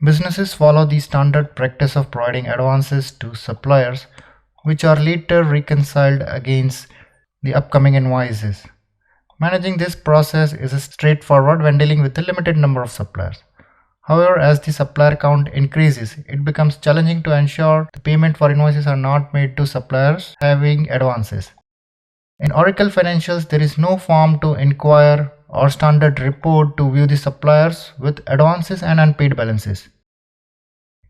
Businesses follow the standard practice of providing advances to suppliers, which are later reconciled against the upcoming invoices. Managing this process is straightforward when dealing with a limited number of suppliers. However, as the supplier count increases, it becomes challenging to ensure the payment for invoices are not made to suppliers having advances. In Oracle Financials, there is no form to inquire or standard report to view the suppliers with advances and unpaid balances.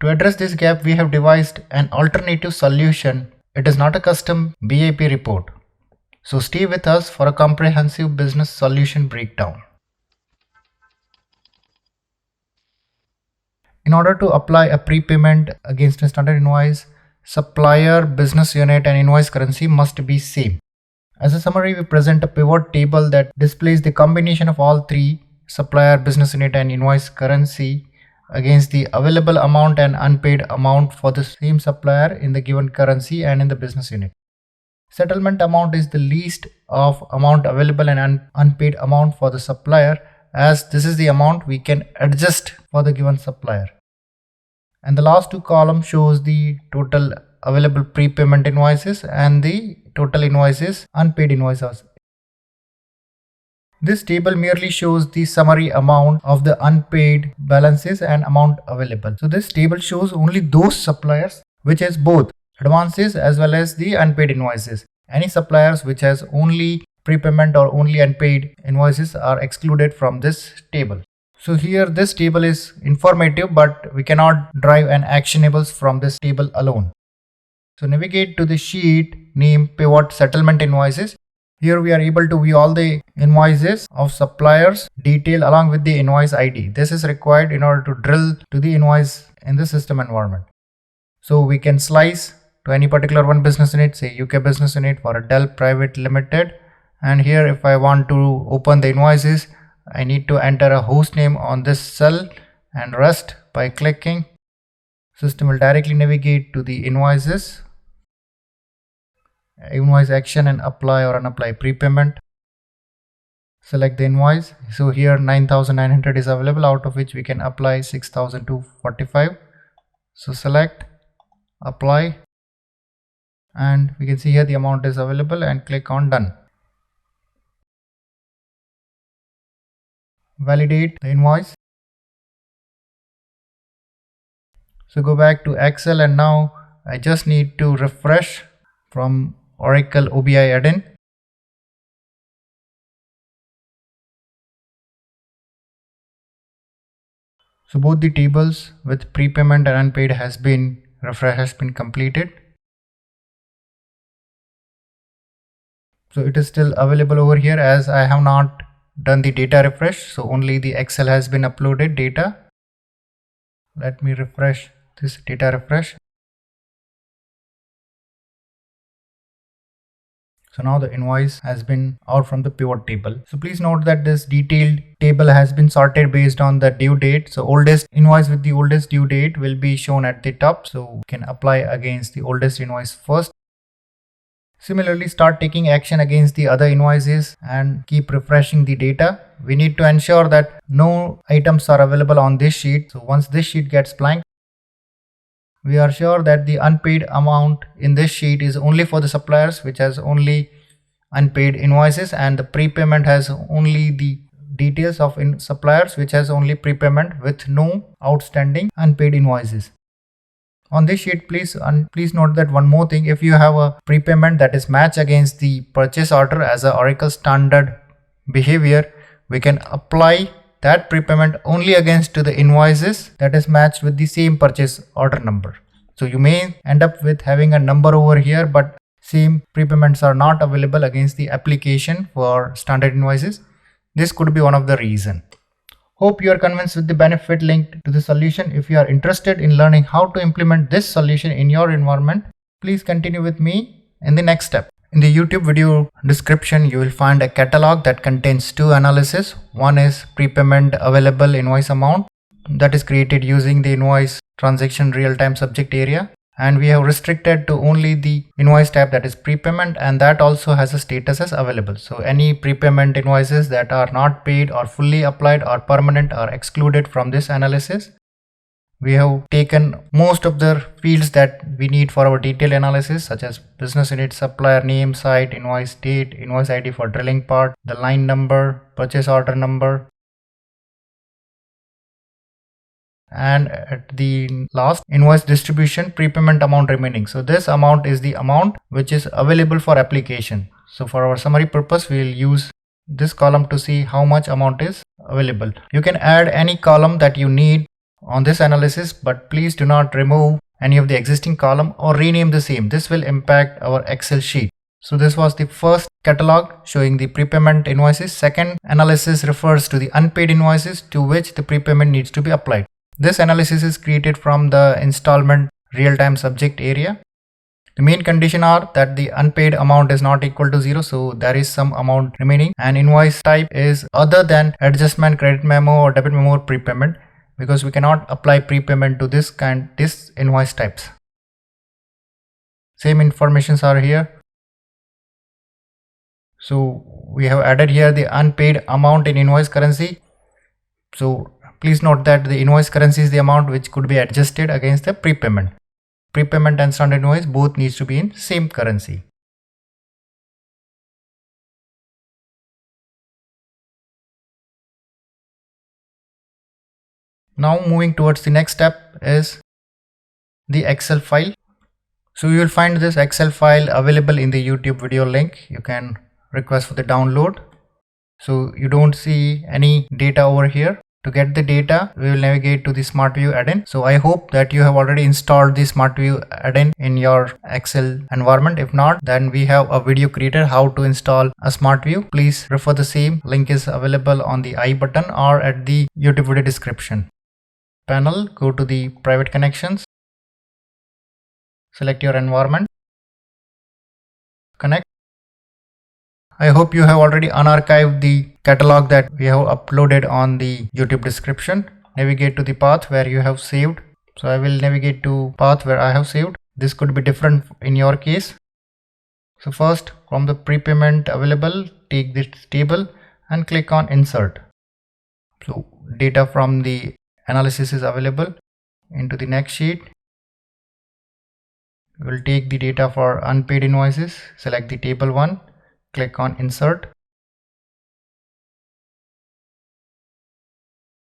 To address this gap, we have devised an alternative solution. It is not a custom BIP report. So stay with us for a comprehensive business solution breakdown. In order to apply a prepayment against a standard invoice, supplier, business unit and invoice currency must be same. As a summary, we present a pivot table that displays the combination of all three, supplier, business unit and invoice currency, against the available amount and unpaid amount for the same supplier in the given currency and in the business unit. Settlement amount is the least of amount available and unpaid amount for the supplier, as this is the amount we can adjust for the given supplier. And the last two columns shows the total available prepayment invoices and the total invoices, unpaid invoices. This table merely shows the summary amount of the unpaid balances and amount available. So this table shows only those suppliers which has both advances as well as the unpaid invoices. Any suppliers which has only prepayment or only unpaid invoices are excluded from this table. So here this table is informative, but we cannot derive an actionables from this table alone. So navigate to the sheet named Pivot Settlement Invoices. Here we are able to view all the invoices of suppliers detail along with the invoice ID. This is required in order to drill to the invoice in the system environment. So we can slice to any particular one business unit, say UK business unit for a Dell Private Limited. And here if I want to open the invoices, I need to enter a host name on this cell and rest by clicking. System will directly navigate to the invoices, invoice action and apply or unapply prepayment. Select the invoice. So here 9,900 is available, out of which we can apply 6,245. So select, apply, and we can see here the amount is available and click on done. Validate the invoice. So go back to Excel, and now I just need to refresh from Oracle OTBI add-in. So both the tables with prepayment and unpaid has been completed. So it is still available over here as I have not done the data refresh. So only the Excel has been uploaded data. Let me refresh this data refresh. So now the invoice has been out from the pivot table. So please note that this detailed table has been sorted based on the due date. So oldest invoice with the oldest due date will be shown at the top. So we can apply against the oldest invoice first. Similarly, start taking action against the other invoices and keep refreshing the data. We need to ensure that no items are available on this sheet. So once this sheet gets blank, we are sure that the unpaid amount in this sheet is only for the suppliers which has only unpaid invoices, and the prepayment has only the details of suppliers which has only prepayment with no outstanding unpaid invoices. On this sheet, please note that one more thing: if you have a prepayment that is matched against the purchase order as a Oracle standard behavior, we can apply that prepayment only against the invoices that is matched with the same purchase order number. So you may end up with having a number over here, but same prepayments are not available against the application for standard invoices. This could be one of the reasons. Hope you are convinced with the benefit linked to the solution. If you are interested in learning how to implement this solution in your environment, please continue with me in the next step. In the YouTube video description, you will find a catalog that contains two analyses. One is prepayment available invoice amount that is created using the invoice transaction real-time subject area, and we have restricted to only the invoice tab that is prepayment, and that also has a status as available. So any prepayment invoices that are not paid or fully applied or permanent are excluded from this analysis. We have taken most of the fields that we need for our detailed analysis, such as business unit, supplier name, site, invoice date, invoice ID for drilling part, the line number, purchase order number, and at the last, invoice distribution, prepayment amount remaining. So this amount is the amount which is available for application. So for our summary purpose, we will use this column to see how much amount is available. You can add any column that you need on this analysis, but please do not remove any of the existing column or rename the same. This will impact our Excel sheet. So this was the first catalog showing the prepayment invoices. Second analysis refers to the unpaid invoices to which the prepayment needs to be applied. This analysis is created from the installment real-time subject area. The main condition are that the unpaid amount is not equal to 0, so there is some amount remaining, and invoice type is other than adjustment, credit memo or debit memo or prepayment, because we cannot apply prepayment to this invoice types. Same informations are here. So we have added here the unpaid amount in invoice currency. So please note that the invoice currency is the amount which could be adjusted against the prepayment. Prepayment and standard invoice both needs to be in same currency. Now moving towards the next step is the Excel file. So you will find this Excel file available in the YouTube video link. You can request for the download. So you don't see any data over here. To get the data, we will navigate to the Smart View add-in. So I hope that you have already installed the Smart View add-in in your Excel environment. If not, then we have a video created how to install a Smart View. Please refer the same. Link is available on the I button or at the YouTube video description. Panel, go to the private connections. Select your environment. Connect. I hope you have already unarchived the catalog that we have uploaded on the YouTube description. Navigate to the path where you have saved. So I will navigate to path where I have saved. This could be different in your case. So first, from the prepayment available, take this table and click on insert. So data from the analysis is available. Into the next sheet, we will take the data for unpaid invoices. Select the table 1. Click on insert.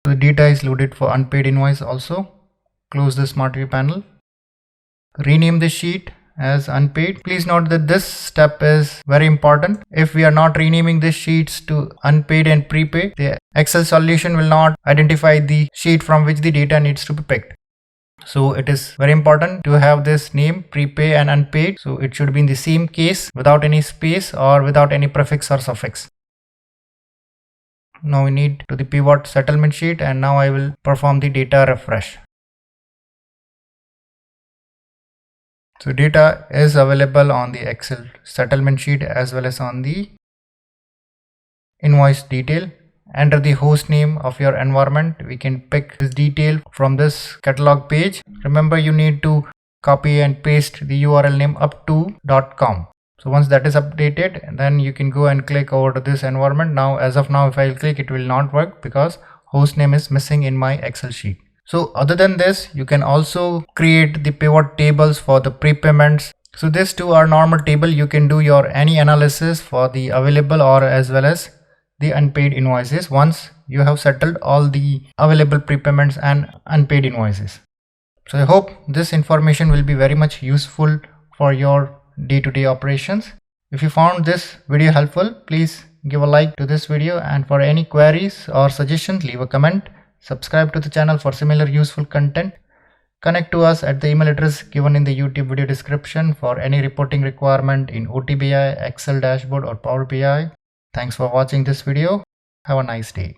The data is loaded for unpaid invoice also. Close the Smart View panel. Rename the sheet as unpaid. Please note that this step is very important. If we are not renaming the sheets to unpaid and prepaid, the Excel solution will not identify the sheet from which the data needs to be picked. So it is very important to have this name prepay and unpaid. So it should be in the same case without any space or without any prefix or suffix. Now we need to the pivot settlement sheet, and now I will perform the data refresh. So data is available on the Excel settlement sheet as well as on the invoice detail. Enter the host name of your environment. We can pick this detail from this catalog page. Remember, you need to copy and paste the URL name up to .com. So once that is updated, then you can go and click over to this environment. Now, as of now, if I click, it will not work because host name is missing in my Excel sheet. So other than this, you can also create the pivot tables for the prepayments. So these two are normal table. You can do your any analysis for the available or as well as the unpaid invoices once you have settled all the available prepayments and unpaid invoices. So I hope this information will be very much useful for your day-to-day operations. If you found this video helpful, please give a like to this video, and for any queries or suggestions, leave a comment. Subscribe to the channel for similar useful content. Connect to us at the email address given in the YouTube video description for any reporting requirement in OTBI, Excel dashboard or Power BI. Thanks for watching this video. Have a nice day.